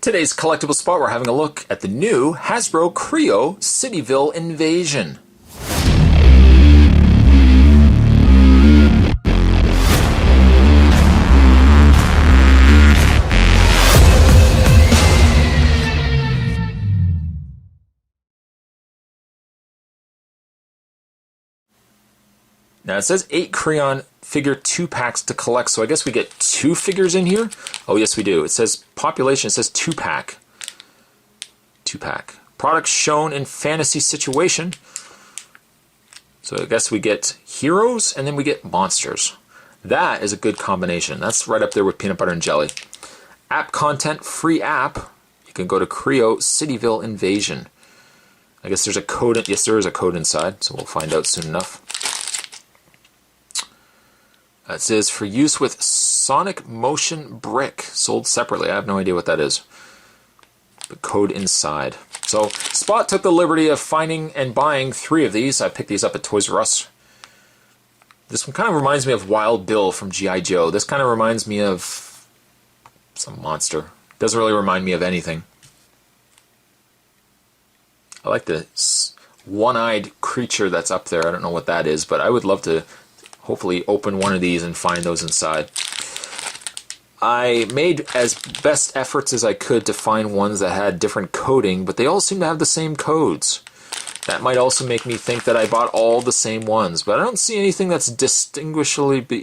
Today's collectible spot, we're having a look at the new Hasbro Kre-o Cityville Invasion. Now it says 8 crayon figure 2 packs to collect, so I guess we get 2 figures in here? Oh yes we do. It says population, it says 2 pack. 2 pack. Products shown in fantasy situation. So I guess we get heroes and then we get monsters. That is a good combination. That's right up there with peanut butter and jelly. App content, free app. You can go to Kre-o Cityville Invasion. I guess there's a code, yes there is a code inside, so we'll find out soon enough. It says for use with Sonic Motion Brick, sold separately. I have no idea what that is. The code inside. So Spot took the liberty of finding and buying 3 of these. I picked these up at Toys R Us. This one kind of reminds me of Wild Bill from G.I. Joe. This kind of reminds me of some monster. Doesn't really remind me of anything. I like the one-eyed creature that's up there. I don't know what that is, but I would love to hopefully open one of these and find those inside. I made as best efforts as I could to find ones that had different coding, but they all seem to have the same codes. That might also make me think that I bought all the same ones, but I don't see anything that's distinguishably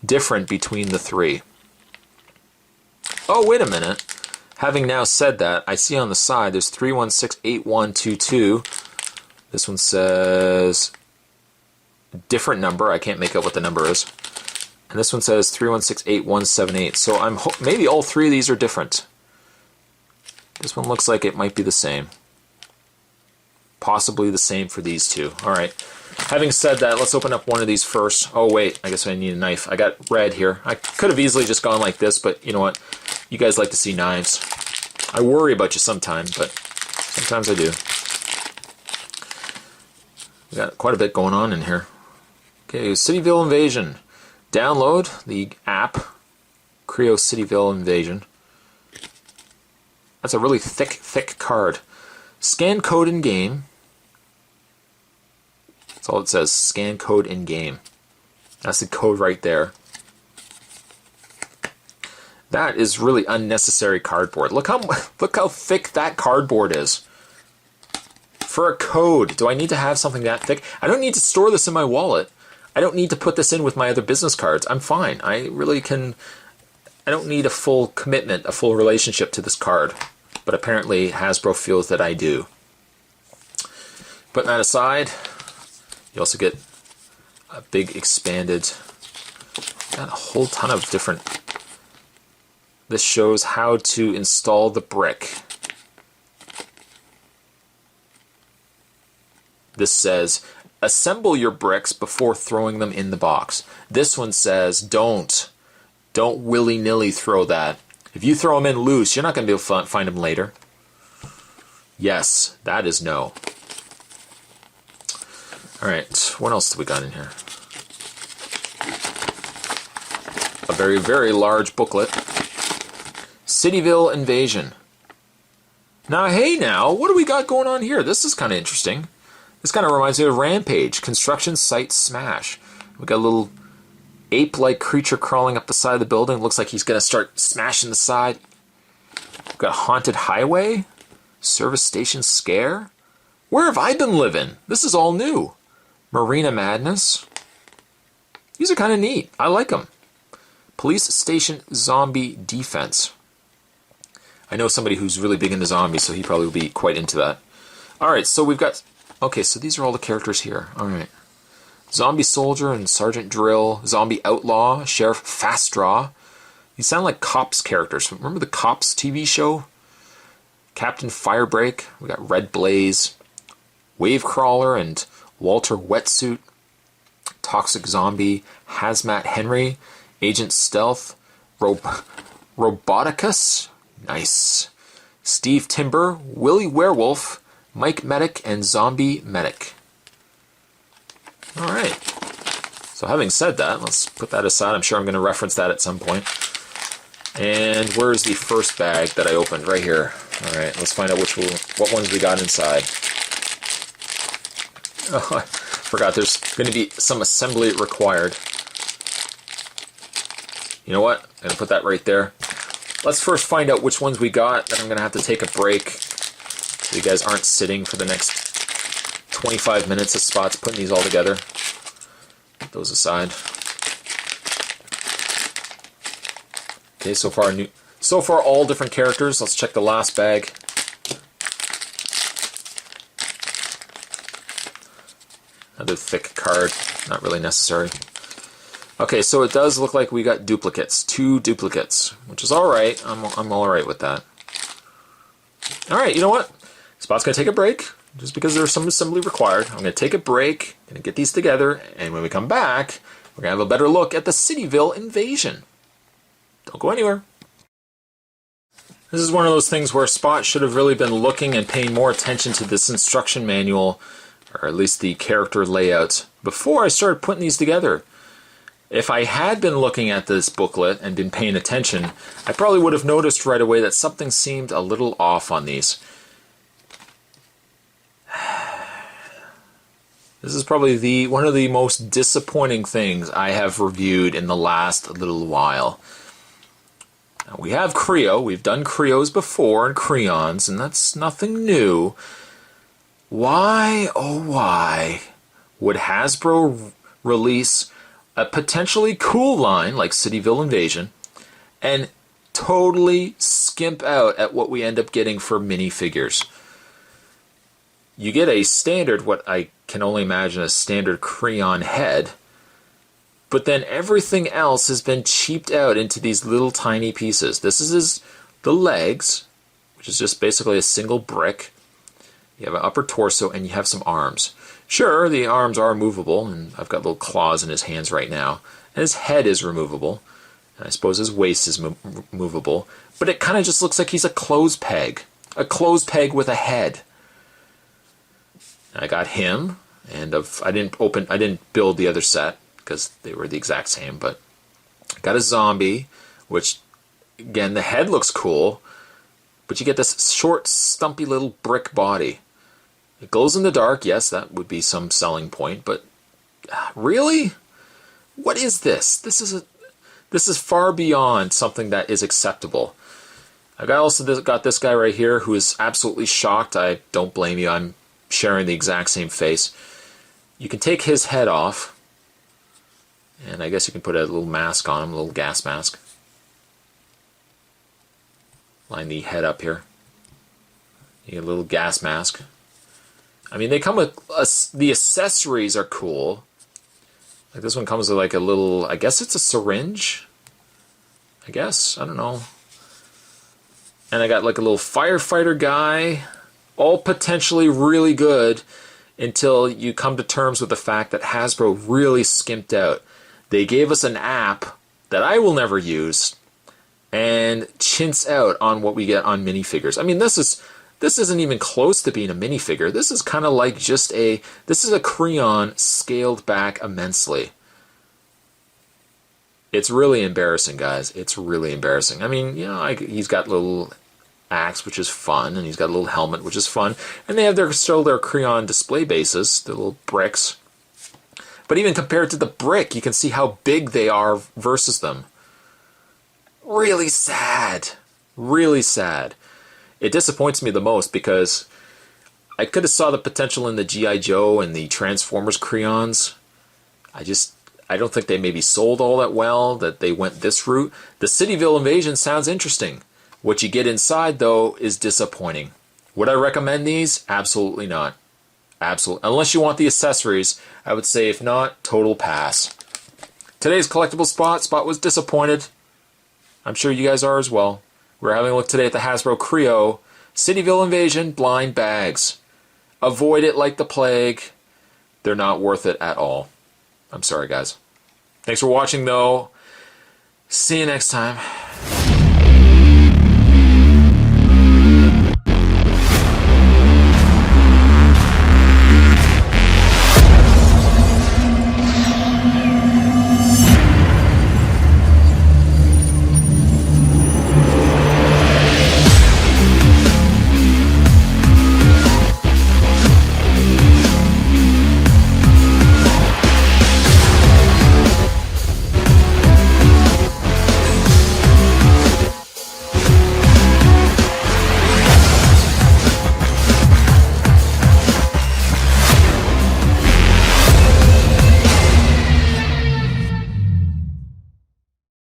different between the 3. Oh, wait a minute. Having now said that, I see on the side there's 3168122. This one says different number. I can't make out what the number is. And this one says 3168178. So maybe all 3 of these are different. This one looks like it might be the same. Possibly the same for these 2. Alright. Having said that, let's open up one of these first. Oh wait, I guess I need a knife. I got red here. I could have easily just gone like this, but you know what? You guys like to see knives. I worry about you sometimes, but sometimes I do. We got quite a bit going on in here. Okay, Cityville Invasion. Download the app, Kre-o Cityville Invasion. That's a really thick card. Scan code in game. That's all it says. Scan code in game. That's the code right there. That is really unnecessary cardboard. Look how thick that cardboard is. For a code, do I need to have something that thick? I don't need to store this in my wallet. I don't need to put this in with my other business cards. I'm fine. I don't need a full commitment, a full relationship to this card. But apparently Hasbro feels that I do. Putting that aside, you also get a big expanded, got a whole ton of different. This shows how to install the brick. This says, assemble your bricks before throwing them in the box. This one says, don't willy-nilly throw that. If you throw them in loose, you're not going to be able to find them later. Yes, that is no. Alright, what else do we got in here? A very, very large booklet. Cityville Invasion. Now, hey now, what do we got going on here? This is kind of interesting. This kind of reminds me of Rampage, construction site smash. We got a little ape-like creature crawling up the side of the building. Looks like he's going to start smashing the side. We've got haunted highway, service station scare. Where have I been living? This is all new. Marina Madness. These are kind of neat. I like them. Police station zombie defense. I know somebody who's really big into zombies, so he probably will be quite into that. Alright, so we've got. Okay, so these are all the characters here. Alright. Zombie Soldier and Sergeant Drill. Zombie Outlaw. Sheriff Fast Draw. These sound like Cops characters. Remember the Cops TV show? Captain Firebreak. We got Red Blaze. Wave Crawler and Walter Wetsuit. Toxic Zombie. Hazmat Henry. Agent Stealth. Roboticus. Nice. Steve Timber. Willie Werewolf. Mike Medic and Zombie Medic. Alright. So having said that, let's put that aside. I'm sure I'm going to reference that at some point. And where's the first bag that I opened? Right here. Alright, let's find out what ones we got inside. Oh, I forgot there's going to be some assembly required. You know what? I'm going to put that right there. Let's first find out which ones we got, then I'm going to have to take a break so you guys aren't sitting for the next 25 minutes of spots putting these all together. Put those aside. Okay, so far all different characters. Let's check the last bag. Another thick card, not really necessary. Okay, so it does look like we got duplicates, 2 duplicates, which is all right. I'm all right with that. All right, you know what? Spot's gonna take a break just because there's some assembly required. I'm gonna take a break, gonna get these together, and when we come back, we're gonna have a better look at the Cityville invasion. Don't go anywhere. This is one of those things where Spot should have really been looking and paying more attention to this instruction manual, or at least the character layouts, before I started putting these together. If I had been looking at this booklet and been paying attention, I probably would have noticed right away that something seemed a little off on these. This is probably one of the most disappointing things I have reviewed in the last little while. Now, we have Kre-o. We've done Kre-os before and Crayons, and that's nothing new. Why, oh why, would Hasbro release a potentially cool line like Cityville Invasion and totally skimp out at what we end up getting for minifigures? You get a standard, what I can only imagine a standard crayon head, but then everything else has been cheaped out into these little tiny pieces. This is the legs, which is just basically a single brick. You have an upper torso and you have some arms. Sure, the arms are movable, and I've got little claws in his hands right now. And his head is removable. And I suppose his waist is movable. But it kind of just looks like he's a clothes peg. A clothes peg with a head. I got him, and I didn't build the other set because they were the exact same. But I got a zombie, which again the head looks cool, but you get this short, stumpy little brick body. It glows in the dark, yes, that would be some selling point, but really? What is this? This is far beyond something that is acceptable. I've also got this guy right here who is absolutely shocked. I don't blame you, I'm sharing the exact same face. You can take his head off, and I guess you can put a little mask on him, a little gas mask. Line the head up here. You get a little gas mask. I mean, they come with the accessories are cool. Like this one comes with like a little, I guess it's a syringe. I guess, I don't know. And I got like a little firefighter guy. All potentially really good until you come to terms with the fact that Hasbro really skimped out. They gave us an app that I will never use and chintz out on what we get on minifigures. I mean, this isn't even close to being a minifigure. This is kind of like this is a crayon scaled back immensely. It's really embarrassing, guys. It's really embarrassing. I mean, you know, he's got little axe, which is fun, and he's got a little helmet, which is fun, and they have still their crayon display bases, the little bricks. But even compared to the brick, you can see how big they are versus them. Really sad. Really sad. It disappoints me the most because I could have saw the potential in the G.I. Joe and the Transformers crayons. I don't think they maybe sold all that well, that they went this route. The Cityville Invasion sounds interesting. What you get inside, though, is disappointing. Would I recommend these? Absolutely not. Absolutely. Unless you want the accessories, I would say if not, total pass. Today's collectible Spot was disappointed. I'm sure you guys are as well. We're having a look today at the Hasbro Kre-o Cityville Invasion blind bags. Avoid it like the plague. They're not worth it at all. I'm sorry, guys. Thanks for watching, though. See you next time.